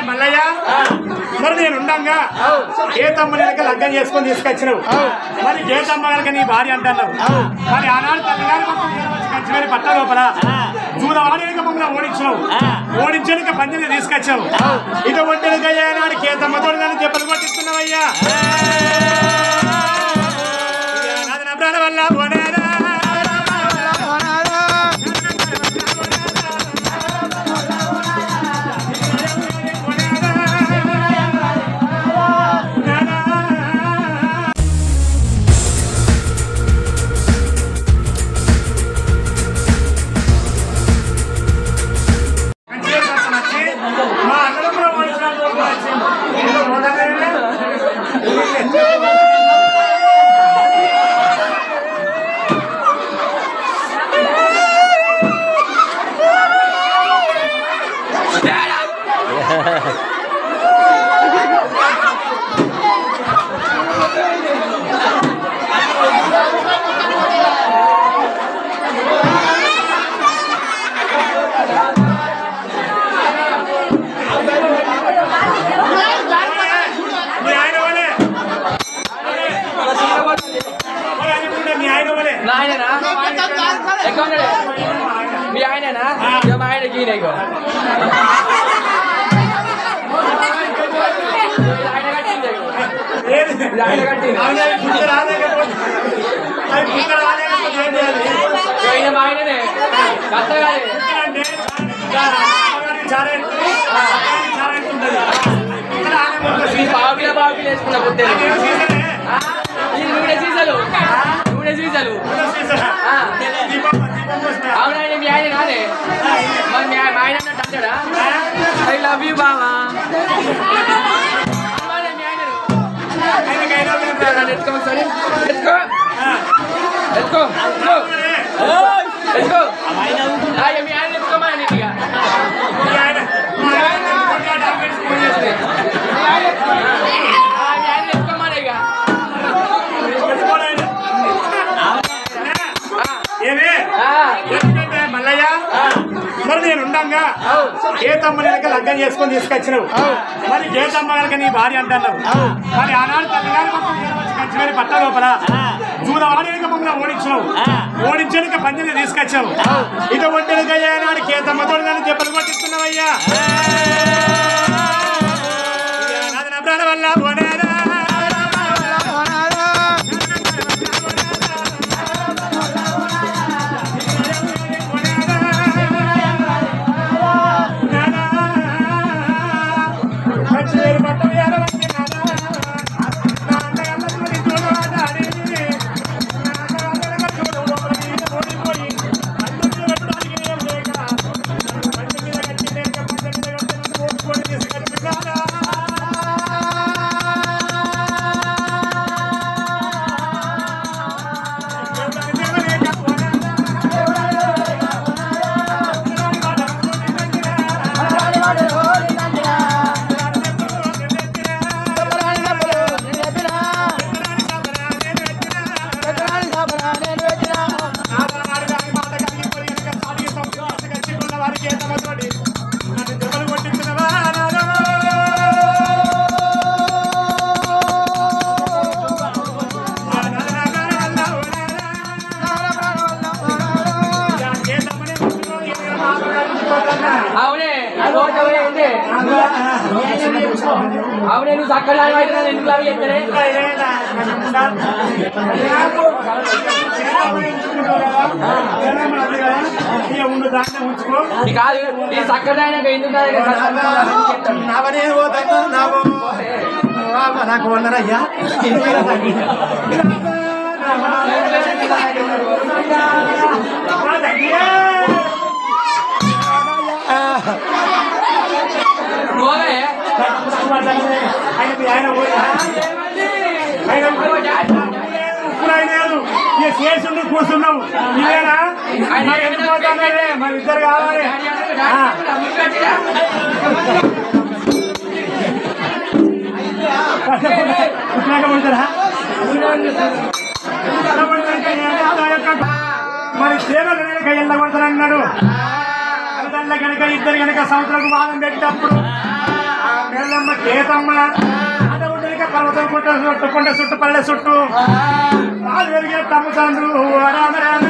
మల్లయ్య మరి నేను ఉండగా గీతమ్మ వెనక లగ్గం చేసుకొని తీసుకొచ్చినావు. మరి గీతమ్మ కనుక నీ భార్య అంటున్నావు. మరి ఆనాడు తల్లిగారి ఖర్చు పట్ట లోపల జూదవాడిక మమ్మల్ని ఓడించినావు. ఓడించడానికి పందిని తీసుకొచ్చావు. ఇక ఒంటిగా నాడు గీతమ్మతో నన్ను దెబ్బలు కొట్టిస్తున్నావయ్యా. నా ప్రాణ వల్ల మీ ఆయననా మా ఆయనకి నీకు మా ఆయననే బాబుల బాబులు వేసుకున్న పొద్దు నూనె సీసాలు అవునండి మీ ఆయన కాదే మరి మీ ఆయన అన్నట్టు అంటాడా ఐ లవ్ యూ బావా ఎత్తుకో ఒకసారి ఎత్తుకో మీ ఆయన ఎత్తుకోమా నీట్గా మీ ఆయన ఎత్తుకోమా ఇక మల్లయ్య మరి నేను ఉండగా గీతమ్మ వెనక లగ్గం చేసుకొని తీసుకొచ్చినావు. మరి గీతమ్మ కనుక నీ భార్య అంటున్నావు. మరి ఆనాడు తల్లిగారి ఖర్చు పట్ట లోపల జూదవాడిక మమ్మల్ని ఓడించినావు. ఓడించడానికి పందిని తీసుకొచ్చావు. ఇక ఒంటిగా నాడు గీతమ్మతో నన్ను దెబ్బలు కొట్టిస్తున్నావయ్యా. నా ప్రాణ వల్ల అవునే నువ్వు చక్కగా ఎందుకు అవి చెప్తానే కాదు నీ చక్కగా ఎందుకు నాకు ఉన్నారయ్యా చేసి కూర్చున్నావు ఇదేనా మరి ఇద్దరు కావాలి దాకా పడతారా మరి సేవలు కనుక ఎల్లగొడతానన్నాడు అదల్ల కనుక ఇద్దరు కనుక సంవత్సరాలకు వాదం పెట్టినప్పుడు ఆ మేళ్ళమ్మ కేతమ్మ అదవుడిక పర్వతం కొండ చుట్టూ పల్లె చుట్టూ అది వెలిగే తమ్ముతాండ్రు రామ రామ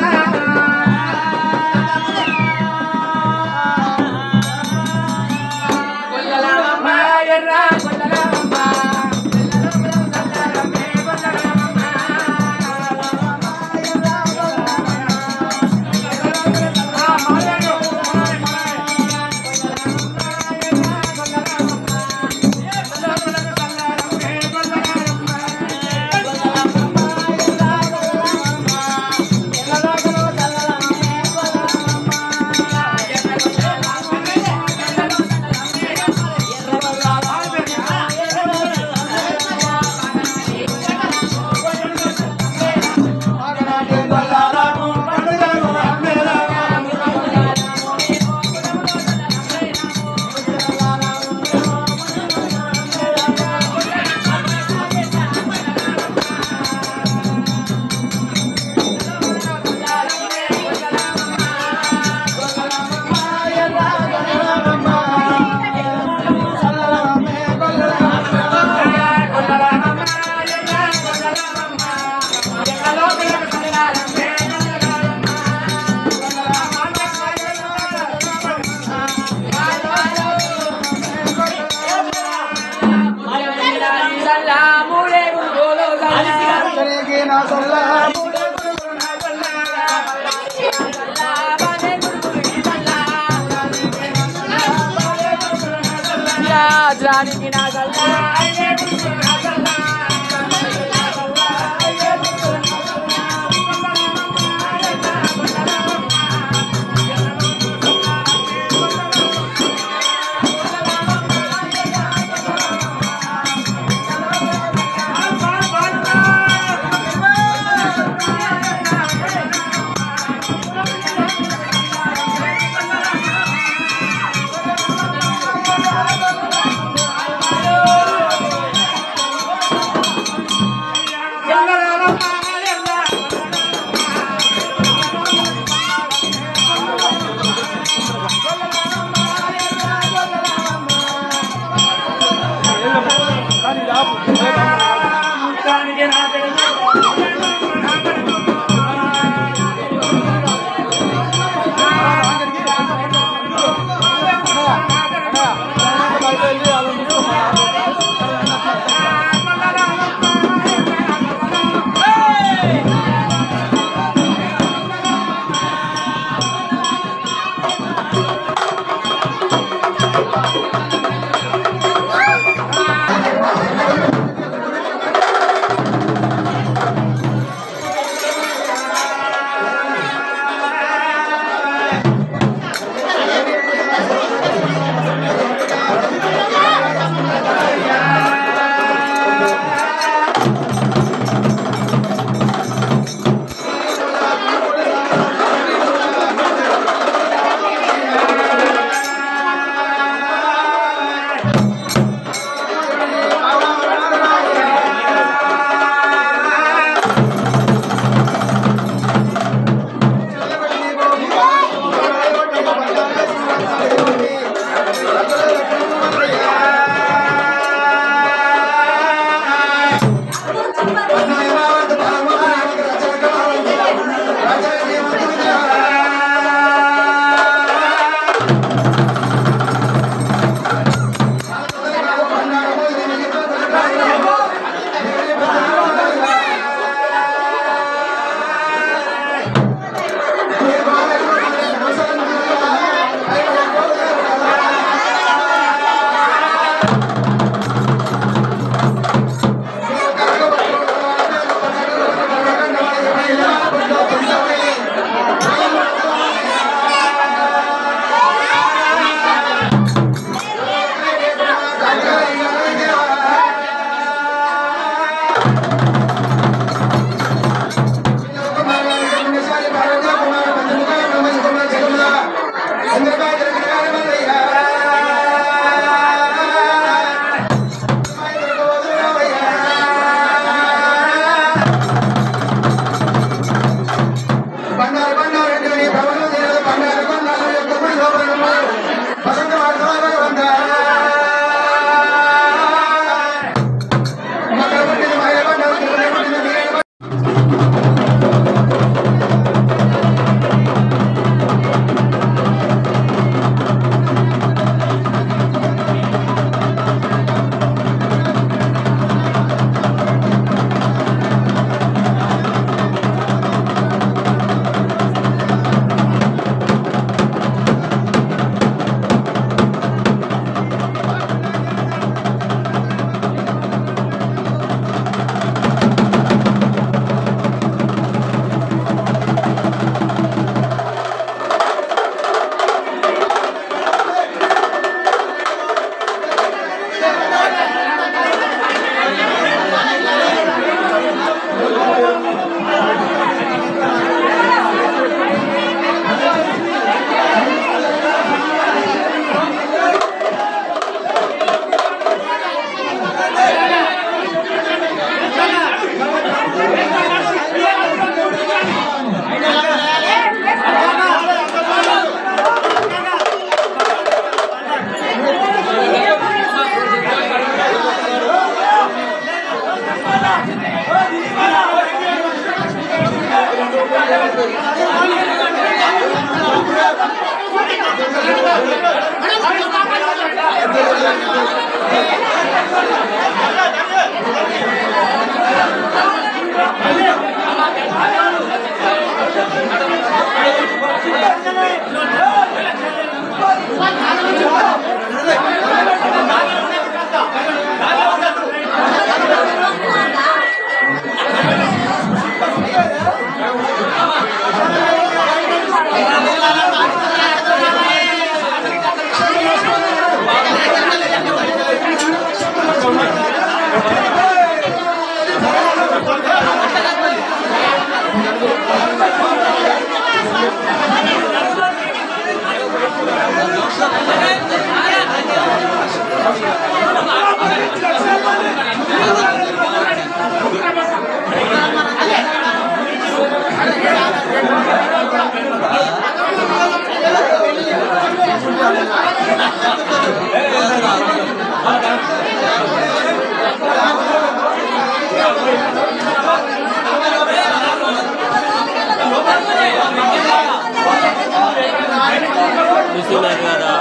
చూస్తున్నారు కదా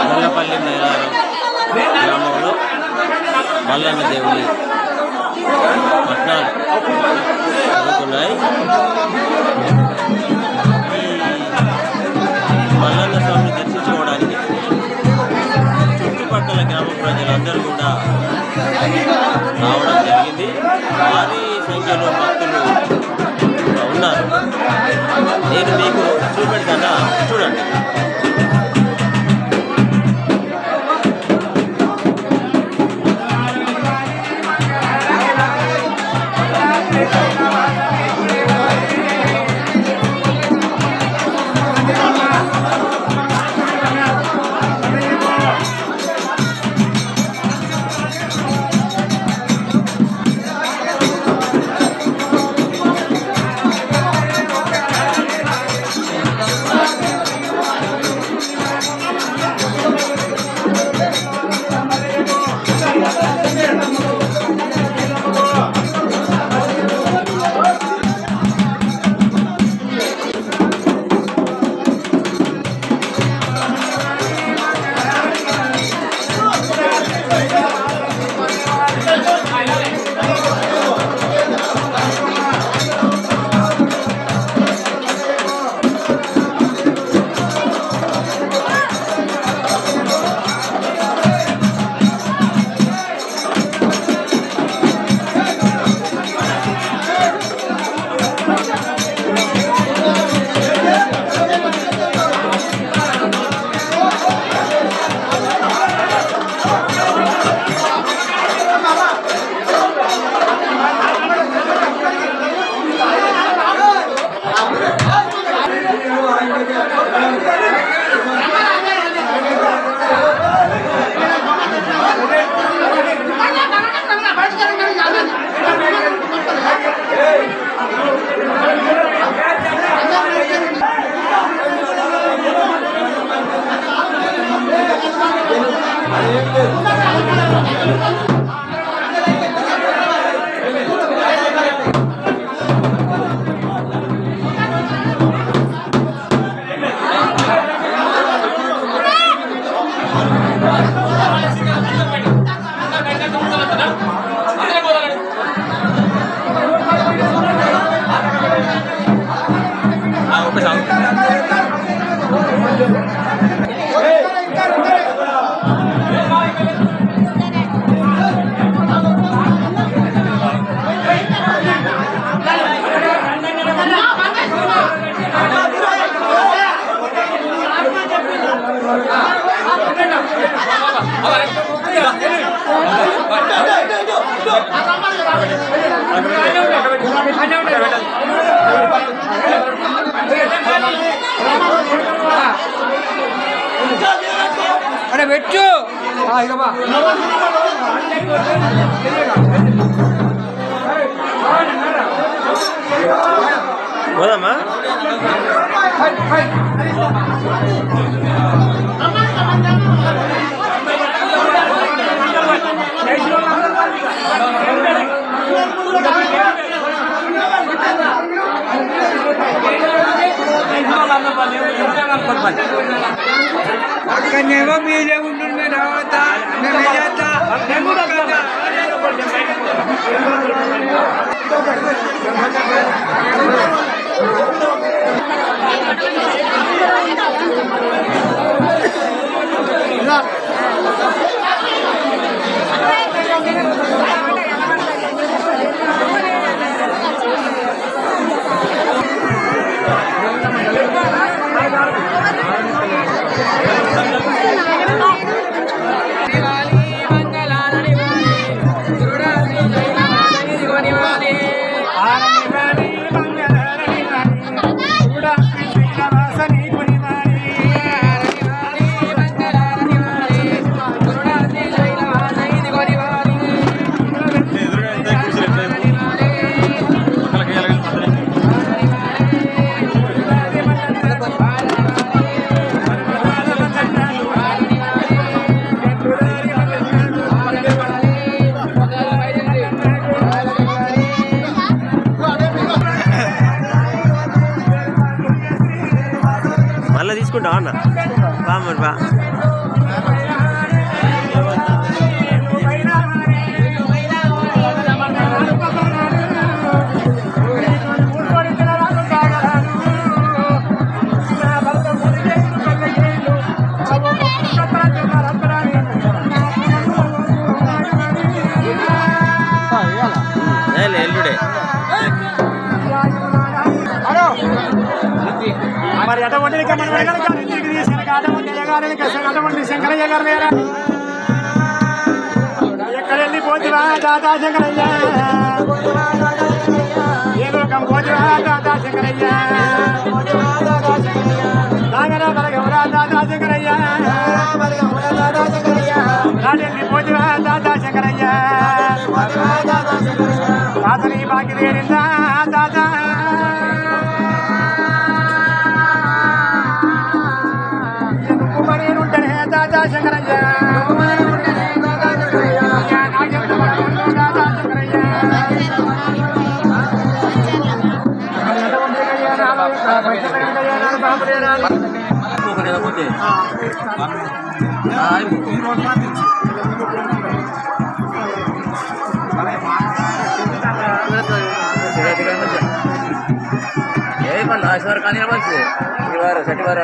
మల్లపల్లి మేళారం గ్రామంలో మల్లన్న దేవుని పట్నాలు జరుగుతున్నాయి. ఈ మల్లన్న స్వామిని దర్శించుకోవడానికి చుట్టుపక్కల గ్రామ ప్రజలందరూ కూడా రావడం జరిగింది. భారీ సంఖ్యలో భక్తులు ఉన్నారు. నేను మీకు చూపెడతానా, చూడండి. అరే పెట్టు పోదామా? మీదే ఉంటుంది మేము రావద్దా మేము చేస్తా మేము మళ్ళీ తీసుకుంటావా అన్న బా మరి బా ఎల్లుడే మరి అటువంటి అటువంటి శంకరయ్య గారు లేరా ఎక్కడ వెళ్ళిపోతువా దాదా శంకరయ్య ఏ లోకం పోతువా దాదా శంకరయ్య నాగరా బలగవరా దాదా శంకరయ్య వెళ్ళిపోతువా దాదా శంకరయ్య తాతని బాకి వేరిందా దాదా దాదా శంకరయ్య लास्ट बार कहीं बचे सटी बार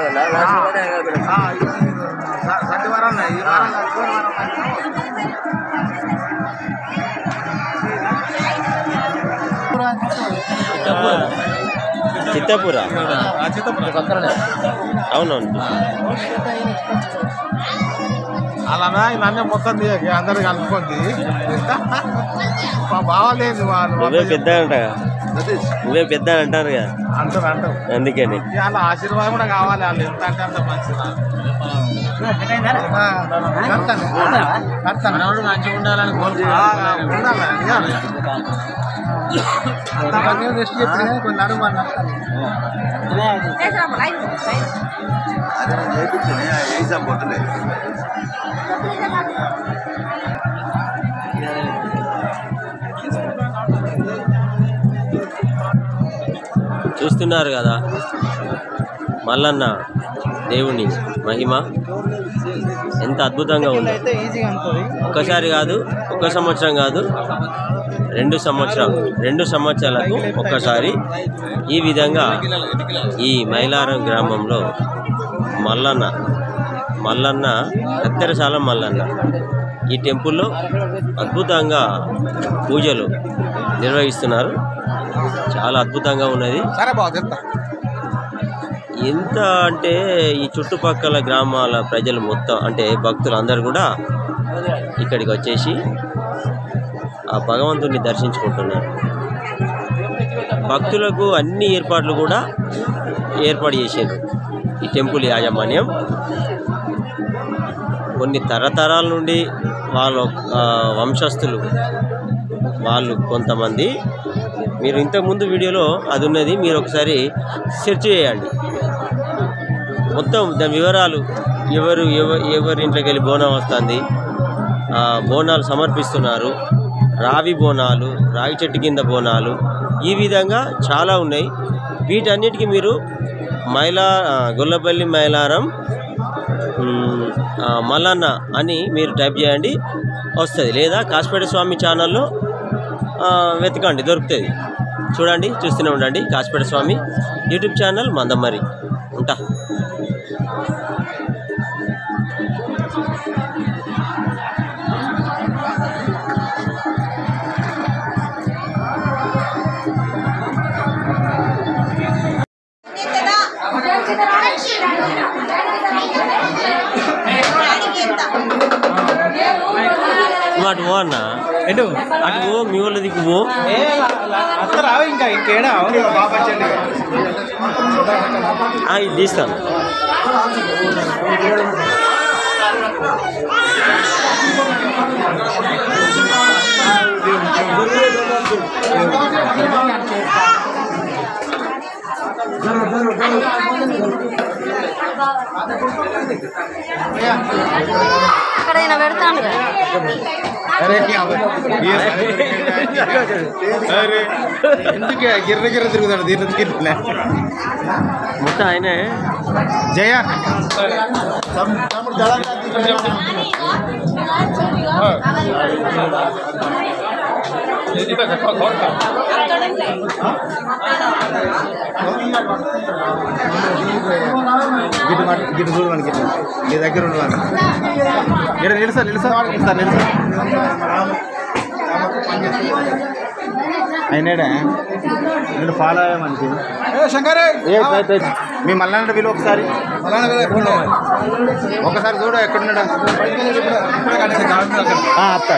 చిత్తపూర అవునవును అలానా నన్నే మొత్తం అందరు కలుపుకుంది బావాలేదు నువ్వే పెద్ద అంట నువ్వే పెద్ద అంటారు కదా అంటారు అందుకని వాళ్ళ ఆశీర్వాదం కూడా కావాలి వాళ్ళు ఎంత అంటే అంత మంచిగా మంచిగా ఉండాలని కొన్ని అడుగు చూస్తున్నారు కదా మల్లన్న దేవుని మహిమ ఎంత అద్భుతంగా ఉంది. ఒక్కసారి కాదు, ఒక్క సంవత్సరం కాదు, 2 సంవత్సరాలకు ఒక్కసారి ఈ విధంగా ఈ మైలారం గ్రామంలో మల్లన్న కత్తెరసాల మల్లన్న ఈ టెంపుల్లో అద్భుతంగా పూజలు నిర్వహిస్తున్నారు. చాలా అద్భుతంగా ఉన్నది. ఎంత అంటే ఈ చుట్టుపక్కల గ్రామాల ప్రజలు మొత్తం అంటే భక్తులు అందరూ కూడా ఇక్కడికి వచ్చేసి ఆ భగవంతుని దర్శించుకుంటున్నారు. భక్తులకు అన్ని ఏర్పాట్లు కూడా ఏర్పాటు చేశారు ఈ టెంపుల్ యాజమాన్యం. కొన్ని తరతరాల నుండి వాళ్ళ వంశస్థులు వాళ్ళు కొంతమంది, మీరు ఇంతకుముందు వీడియోలో అది ఉన్నది, మీరు ఒకసారి సెర్చ్ చేయండి. మొత్తం దాని వివరాలు, ఎవరి ఇంట్లోకి వెళ్ళి బోనం వస్తుంది, బోనాలు సమర్పిస్తున్నారు, రావి బోనాలు, రాగి చెట్టు కింద బోనాలు, ఈ విధంగా చాలా ఉన్నాయి. వీటన్నిటికీ మీరు గొల్లపల్లి మైలారం మల్లన్న అని మీరు టైప్ చేయండి వస్తుంది, లేదా కాసిపేట స్వామి ఛానల్లో వెతకండి దొరుకుతుంది. చూడండి, చూస్తూనే ఉండండి. కాసిపేట స్వామి యూట్యూబ్ ఛానల్ మందమరి. ఉంటా. అటు పో అన్న, అటు పో, మీ వాళ్ళ దిక్కు పో. ఇంకా ఇంకేడా ఇది తీస్తాను. అక్కడైనా పెడతాను. ఎందుకే గిర్ర గిర్ర తిరుగుతాడు దీని మొత్తం ఆయనే. జయ గిట్టు చూడు మనకి నీ దగ్గర ఉండాలి. ఇక్కడ నిలుసా అయినాడా నేను ఫాలో అయ్యా మనకి మీ మల్లన్న వీళ్ళు ఒకసారి చూడు ఎక్కడున్నాడా అత్త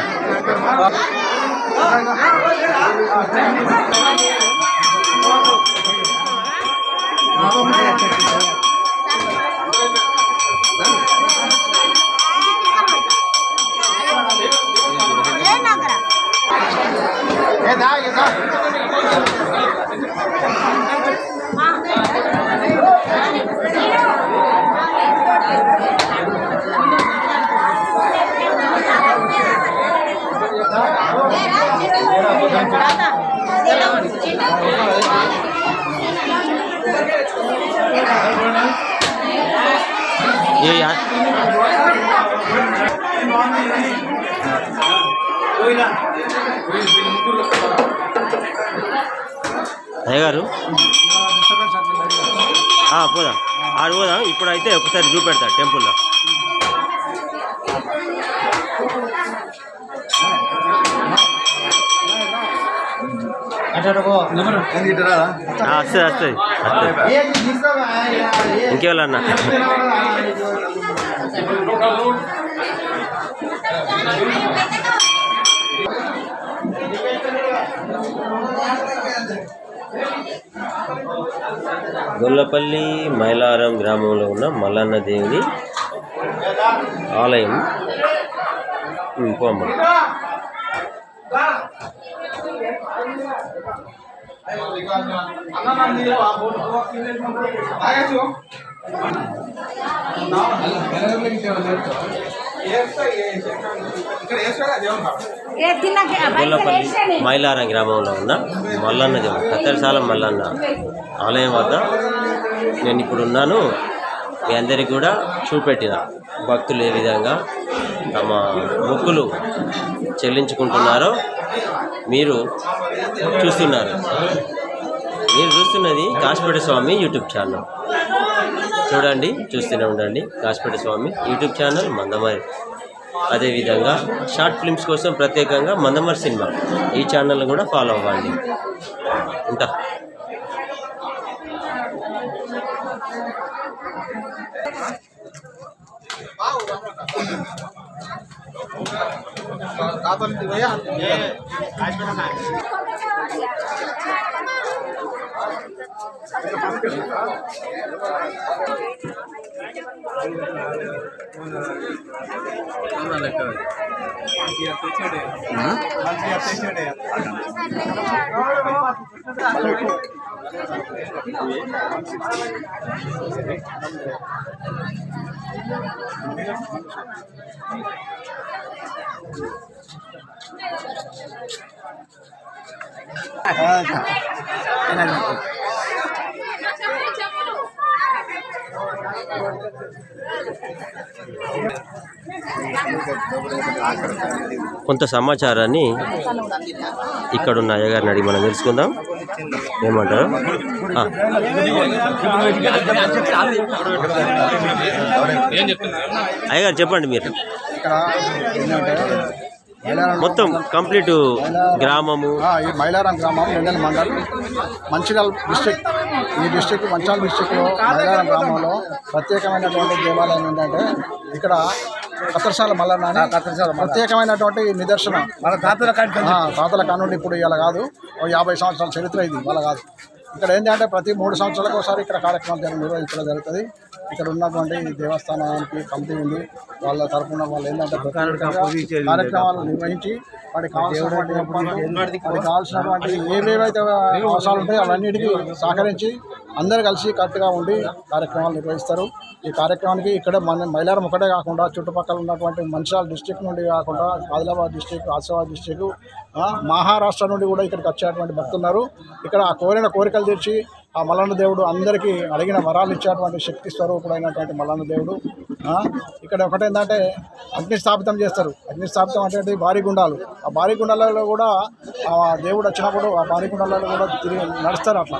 అయ్యగారు పోదాం, ఆడు పోదాం. ఇప్పుడైతే ఒకసారి చూపెడతాడు టెంపుల్లో. వస్తుంది ఇంకేవాళ్ళన్నా. గొల్లపల్లి మైలారం గ్రామంలో ఉన్న మల్లన్న దేవుని ఆలయం. పోమ్మ. గొల్లపల్లి మైలారం గ్రామంలో ఉన్న మల్లన్న దేవుడు కత్తెరసాల మల్లన్న ఆలయం వద్ద నేను ఇప్పుడు ఉన్నాను. మీ అందరికీ కూడా చూపెట్టిన భక్తులు ఏ విధంగా తమ మొక్కులు చెల్లించుకుంటున్నారో మీరు చూస్తున్నారు. మీరు చూస్తున్నది కాసిపేట స్వామి యూట్యూబ్ ఛానల్. చూడండి, చూస్తూనే ఉండండి. కాసిపేట స్వామి యూట్యూబ్ ఛానల్ మందమరి. అదేవిధంగా షార్ట్ ఫిల్మ్స్ కోసం ప్రత్యేకంగా మందమరి సినిమా ఈ ఛానల్ని కూడా ఫాలో అవ్వండి. ఉంటా. కొంత సమాచారాన్ని ఇక్కడున్న అయ్యగారిని అడిగి మనం తెలుసుకుందాం. ఏమంటారు? అయ్యగారు చెప్పండి మీరు. ఇక్కడ ఏంటంటే మొత్తం కంప్లీట్ గ్రామము ఈ మైలారం గ్రామం నెల్లెల మండల్ మంచిర్యాల డిస్ట్రిక్ట్. ఈ డిస్ట్రిక్ట్ మంచిర్యాల డిస్ట్రిక్ట్లో మైలారం గ్రామంలో ప్రత్యేకమైనటువంటి దేవాలయం ఏంటంటే ఇక్కడ కత్తరసాల మల్లన్న అని ప్రత్యేకమైనటువంటి నిదర్శనం. మన తాతల కానుండి ఇప్పుడు ఇలా కాదు, 50 సంవత్సరాల చరిత్ర ఇది వాళ్ళ కాదు. ఇక్కడ ఏంటంటే ప్రతి 3 సంవత్సరాలకు ఒకసారి ఇక్కడ కార్యక్రమం నిర్వహించడం జరుగుతుంది. ఇక్కడ ఉన్నటువంటి దేవస్థానానికి కమిటీ ఉంది, వాళ్ళ తరఫున వాళ్ళు ఏంటంటే కార్యక్రమాలు నిర్వహించి వాటికి కావాల్సినటువంటి ఏవేవైతే అవసరాలు ఉంటాయో అవన్నిటికీ సహకరించి అందరూ కలిసి కరెక్ట్గా ఉండి కార్యక్రమాలు నిర్వహిస్తారు. ఈ కార్యక్రమానికి ఇక్కడ మన మైలారం ఒకటే కాకుండా చుట్టుపక్కల ఉన్నటువంటి మంచిర్యాల డిస్టిక్ నుండి కాకుండా ఆదిలాబాద్ డిస్టిక్, ఆసిఫాబాద్ డిస్టిక్, మహారాష్ట్ర నుండి కూడా ఇక్కడికి వచ్చేటువంటి భక్తున్నారు. ఇక్కడ ఆ కోరిన కోరికలు తీర్చి ఆ మల్లన్న దేవుడు అందరికీ అడిగిన వరాలు ఇచ్చేటువంటి శక్తి స్వరూపుడైనటువంటి మల్లన్న దేవుడు. ఇక్కడ ఒకటేంటంటే అగ్ని స్థాపితం చేస్తారు. అగ్ని స్థాపితం అంటే భారీ గుండాలు, ఆ భారీ గుండాలలో కూడా ఆ దేవుడు వచ్చినప్పుడు ఆ భారీ గుండాలలో కూడా తిరిగి నడుస్తారు. అట్లా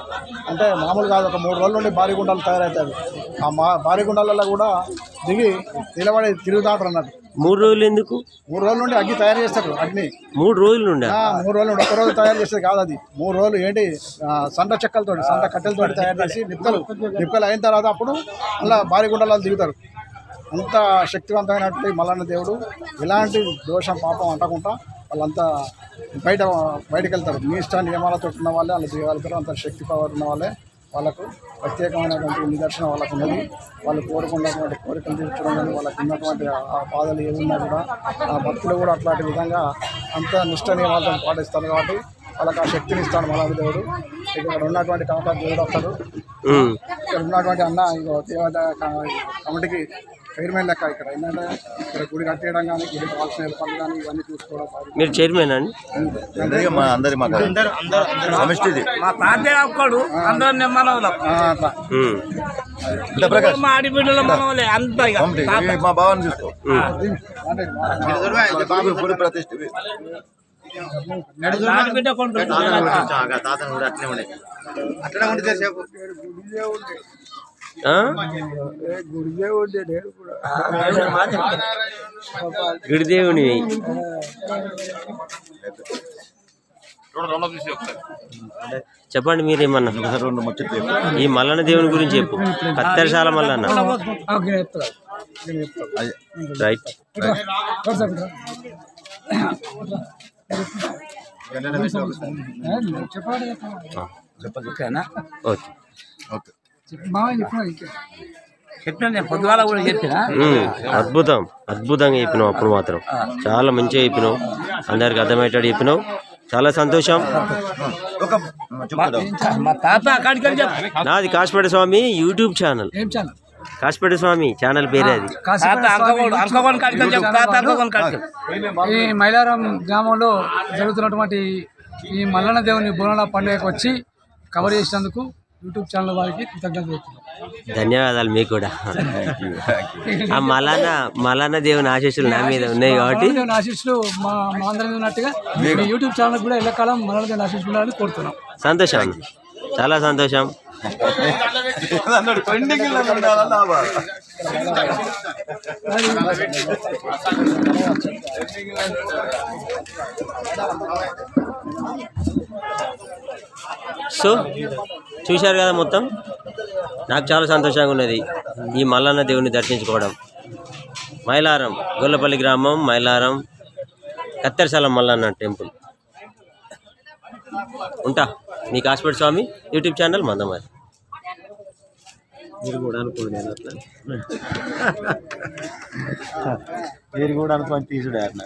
అంటే మామూలు కాదు, ఒక 3 రోజుల నుండి భారీ గుండాలు తయారవుతాయి. ఆ భారీ గుండాలలో కూడా దిగి నిలబడి తిరుగుతాడు అన్నట్టు. 3 రోజులు ఎందుకు? 3 రోజుల నుండి అగ్ని తయారు చేస్తారు. అగ్ని 3 రోజుల నుండి 3 రోజుల నుండి, 1 రోజు తయారు చేసేది కాదు అది. 3 రోజులు ఏంటి సంట చెక్కలతో, సంట కట్టెలతో తయారు చేసి నిప్పుకలు అయిన తర్వాత అప్పుడు అలా భారీ గుండాలలో దిగుతారు. అంత శక్తివంతమైనటువంటి మల్లన్న దేవుడు. ఎలాంటి దోషం పాపం అంటకుండా వాళ్ళంతా బయటకు వెళ్తారు. మీ ఇష్ట నియమాలతో ఉన్న వాళ్ళే వాళ్ళు దిగలుగుతారు. అంత శక్తి పవర్ ఉన్న వాళ్ళే. వాళ్ళకు ప్రత్యేకమైనటువంటి నిదర్శనం వాళ్ళకు ఉన్నది. వాళ్ళు కోరుకున్నటువంటి కోరికలు తీర్చడం కానీ వాళ్ళకు ఉన్నటువంటి ఆ బాధలు ఏమున్నా కూడా ఆ భక్తులు కూడా అట్లాంటి విధంగా అంత నిష్ట నియమాలతో పాటిస్తారు. కాబట్టి వాళ్ళకి ఆ శక్తిని ఇస్తాడు మల్లన్న దేవుడు. ఇక్కడ ఉన్నటువంటి కాకా దేవుడు వస్తాడు. ఇక్కడ ఉన్నటువంటి అన్న దేవత కమిటీకి చైర్మన్ లెక్క. ఇక్కడ ఏంటంటే ఇక్కడ గుడి కట్టేయడం కానీ, గుడి కావాల్సిన ఏర్పాట్లు కానీ ఇవన్నీ చూసుకోవడం. మీరు చైర్మన్ అండి? మా తాతయ్య ఒక్కడు అందరూ నిర్మాణంలో మా ఆడిబిడ్డల మనవలే అంతా. మా భావాన్ని చూసుకో ప్రతిష్ఠ ఆడిబిడ్డ కొంటారు అట్లా ఉంటే సేపు గుడిదేవుని చెప్పండి మీరేమన్నా ఈ మల్లన్న దేవుని గురించి చెప్పు. కత్తెరసాల మల్లన్న రైట్. అద్భుతం, అద్భుతంగా చెప్పినావు. అప్పుడు మాత్రం చాలా మంచిగా చెప్పినావు, అందరికి అర్థమయ్యేటట్టు చెప్పినావు. చాలా సంతోషం. నాది కాశీపేట స్వామి యూట్యూబ్ ఛానల్. కాశీపేట స్వామి ఛానల్ పేరే అది. ఈ మైలారం గ్రామంలో జరుగుతున్నటువంటి ఈ మల్లన్న దేవుని బోనాల పండుగకు వచ్చి కవర్ చేసినందుకు యూట్యూబ్ ఛానల్ వారికి కృతజ్ఞతలు చెప్తున్నాం. ధన్యవాదాలు మీకు కూడా. ఆ మల్లన్న దేవుని ఆశీస్సులు నా మీద ఉన్నాయి కాబట్టి ఆశీస్సులు మా అందరి మీద ఉన్నట్టుగా యూట్యూబ్ ఛానల్ కూడా ఎల్లకాలం మల్లన్న దేవుని ఆశీస్సులు ఉండాలని కోరుతున్నాం. సంతోషం, చాలా సంతోషం. సో చూశారు కదా, మొత్తం నాకు చాలా సంతోషంగా ఉన్నది ఈ మల్లన్న దేవుని దర్శించుకోవడం. మైలారం గొల్లపల్లి గ్రామం, మైలారం కత్తెరసాల మల్లన్న టెంపుల్. ఉంటా. మీ కాశీపేట స్వామి యూట్యూబ్ ఛానల్ మందమారి. మీరు కూడా అనుకోండి అట్లా. మీరు కూడా అనుకోని తీసుడే అట్లా.